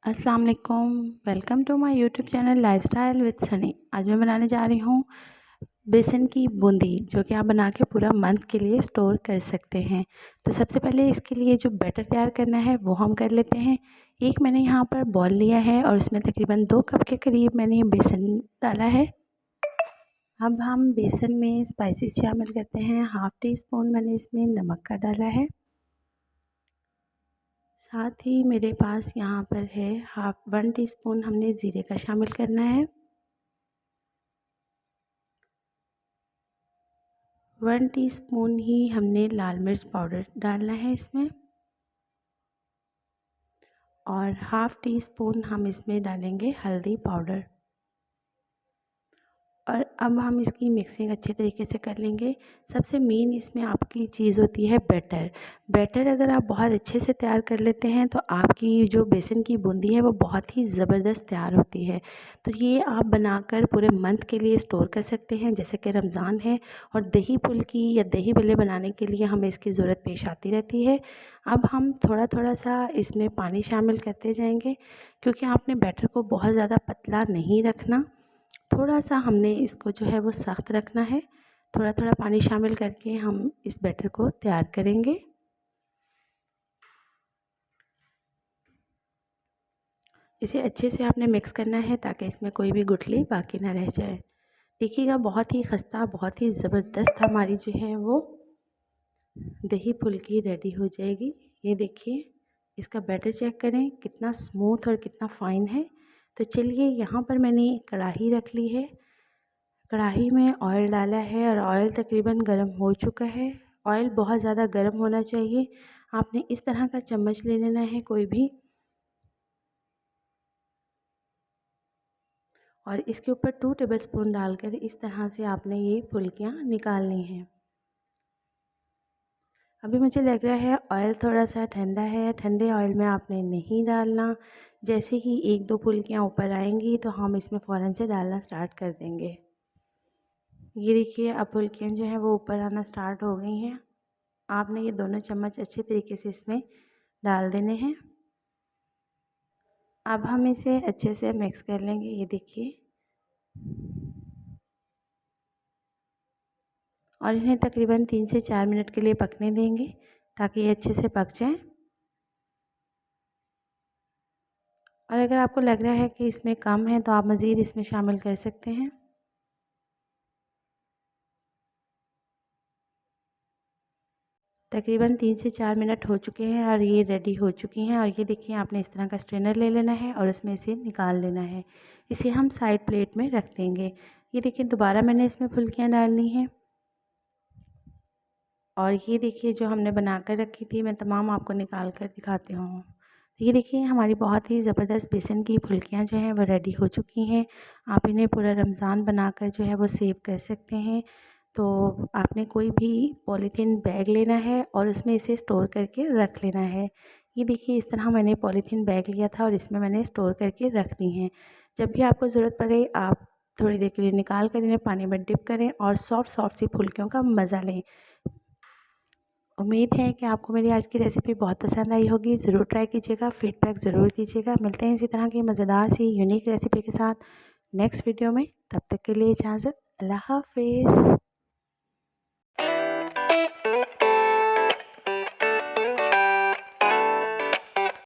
अस्सलाम वालेकुम। Welcome to my YouTube channel lifestyle with Sunny. आज मैं बनाने जा रही हूँ बेसन की बूंदी, जो कि आप बना के पूरा मंथ के लिए स्टोर कर सकते हैं। तो सबसे पहले इसके लिए जो बैटर तैयार करना है वो हम कर लेते हैं। एक मैंने यहाँ पर बॉल लिया है और उसमें तकरीबन 2 कप के करीब मैंने बेसन डाला है। अब हम बेसन में स्पाइसेस शामिल करते हैं। हाफ़ टी स्पून मैंने इसमें नमक का डाला है। साथ ही मेरे पास यहाँ पर है 1 टीस्पून हमने ज़ीरे का शामिल करना है। 1 टीस्पून ही हमने लाल मिर्च पाउडर डालना है इसमें, और हाफ़ टी स्पून हम इसमें डालेंगे हल्दी पाउडर। और अब हम इसकी मिक्सिंग अच्छे तरीके से कर लेंगे। सबसे मेन इसमें आपकी चीज़ होती है बैटर। बैटर अगर आप बहुत अच्छे से तैयार कर लेते हैं तो आपकी जो बेसन की बूंदी है वो बहुत ही ज़बरदस्त तैयार होती है। तो ये आप बनाकर पूरे मंथ के लिए स्टोर कर सकते हैं। जैसे कि रमज़ान है और दही फुल्की या दही बल्ले बनाने के लिए हमें इसकी ज़रूरत पेश आती रहती है। अब हम थोड़ा थोड़ा सा इसमें पानी शामिल करते जाएंगे, क्योंकि आपने बैटर को बहुत ज़्यादा पतला नहीं रखना, थोड़ा सा हमने इसको जो है वो सख्त रखना है। थोड़ा थोड़ा पानी शामिल करके हम इस बैटर को तैयार करेंगे। इसे अच्छे से आपने मिक्स करना है ताकि इसमें कोई भी गुठली बाकी ना रह जाए। देखिएगा, बहुत ही खस्ता, बहुत ही ज़बरदस्त हमारी जो है वो दही फुल्की रेडी हो जाएगी। ये देखिए, इसका बैटर चेक करें कितना स्मूथ और कितना फ़ाइन है। तो चलिए, यहाँ पर मैंने कढ़ाई रख ली है। कढ़ाई में ऑयल डाला है और ऑयल तकरीबन गर्म हो चुका है। ऑयल बहुत ज़्यादा गर्म होना चाहिए। आपने इस तरह का चम्मच ले लेना है कोई भी, और इसके ऊपर 2 टेबलस्पून डालकर इस तरह से आपने ये फुल्कियाँ निकालनी हैं। अभी मुझे लग रहा है ऑयल थोड़ा सा ठंडा है। ठंडे ऑयल में आपने नहीं डालना। जैसे ही 1-2 फुल्कियाँ ऊपर आएंगी तो हम इसमें फ़ौरन से डालना स्टार्ट कर देंगे। ये देखिए, अब फुल्कियाँ जो हैं वो ऊपर आना स्टार्ट हो गई हैं। आपने ये दोनों चम्मच अच्छे तरीके से इसमें डाल देने हैं। अब हम इसे अच्छे से मिक्स कर लेंगे। ये देखिए, और इन्हें तकरीबन 3 से 4 मिनट के लिए पकने देंगे ताकि ये अच्छे से पक जाएं। और अगर आपको लग रहा है कि इसमें कम है तो आप मज़ीद इसमें शामिल कर सकते हैं। तकरीबन 3 से 4 मिनट हो चुके हैं और ये रेडी हो चुकी हैं। और ये देखिए, आपने इस तरह का स्ट्रेनर ले लेना है और उसमें से निकाल लेना है। इसे हम साइड प्लेट में रख देंगे। ये देखिए, दोबारा मैंने इसमें फुल्कियाँ डालनी हैं। और ये देखिए, जो हमने बना कर रखी थी, मैं तमाम आपको निकाल कर दिखाती हूँ। ये देखिए, हमारी बहुत ही ज़बरदस्त बेसन की फुल्कियाँ जो हैं वो रेडी हो चुकी हैं। आप इन्हें पूरा रमज़ान बनाकर जो है वो सेव कर सकते हैं। तो आपने कोई भी पॉलीथीन बैग लेना है और उसमें इसे स्टोर करके रख लेना है। ये देखिए, इस तरह मैंने पॉलीथीन बैग लिया था और इसमें मैंने स्टोर करके रख दी हैं। जब भी आपको ज़रूरत पड़े आप थोड़ी देर के लिए निकाल कर इन्हें पानी में डिप करें और सॉफ्ट सॉफ्ट सी फुल्कियों का मज़ा लें। उम्मीद है कि आपको मेरी आज की रेसिपी बहुत पसंद आई होगी। ज़रूर ट्राई कीजिएगा, फीडबैक ज़रूर दीजिएगा। मिलते हैं इसी तरह की मज़ेदार सी यूनिक रेसिपी के साथ नेक्स्ट वीडियो में। तब तक के लिए इजाज़त। अल्लाह हाफ़िज़।